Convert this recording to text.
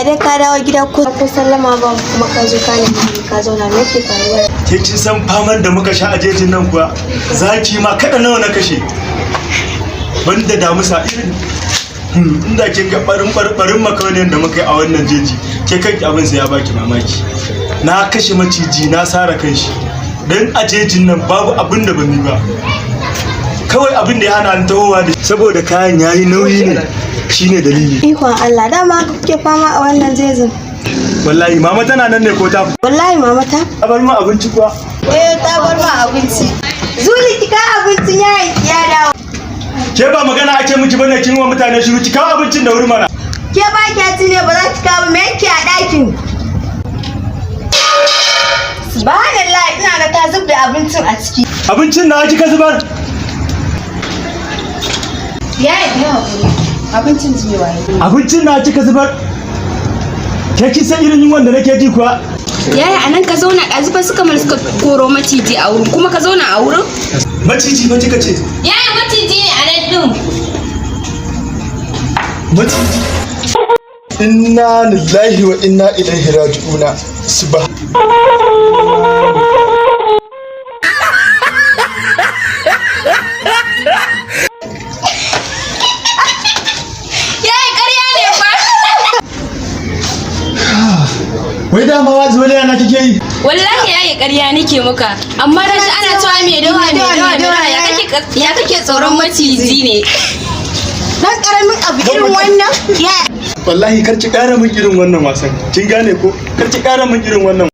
Ya dai ka dawo gida ko sallama ba kuma ka zo ka zauna me ke faruwa? Ke kin san faman da muka sha a jejin nan kuwa? Zaki ma kada nawa na kashe. Banda damusa irin inda kin ga barin makawalin da muka yi a wannan jeji ke kanki abin sai ya baki mamaki. Na kashe maciji na sara kanshi. Dan a jejin nan babu abin da ban yi ba. Kawai abin da ya hana ni tahowa da saboda kayan yayi nauyi ne shine dalili. Ikon Allah dama kuke fama a wannan jejin. Wallahi mama tana nan ne ko ta? Wallahi mama ta. Ta bar mu abinci kuwa? Ta bar mu abinci. Zuli ki ka abincin ya dawo. Ke ba magana ake miki bane kin wa mutane shiru ki kawo abincin da wuri mana. Ke ba ki ne ba za ki kawo me yake a ɗakin? Subhanallah ina ga ta zub da abincin a ciki. Abincin na kika zubar? Yaya biya hakuri. Abincin zuwa yi. Abincin na kika zubar? Ke kin san irin yunwan da nake ji kuwa? Yaya anan ka zauna ɗazu fa suka koro maciji a wurin kuma ka zauna a wurin? Maciji ba kika ce? Yaya maciji ne a nan din. Maciji. Inna lillahi wa inna ilaihi raji'una. Wai dama wa zuwa yana kike yi? Wallahi yayi ƙarya nake muka amma da shi ana cewa me dawa ya kake tsoron maciji ne. Dan karamin abu irin wannan? Wallahi kar ki ƙara min irin wannan wasan. Kin gane ko? Kar ki ƙara min irin wannan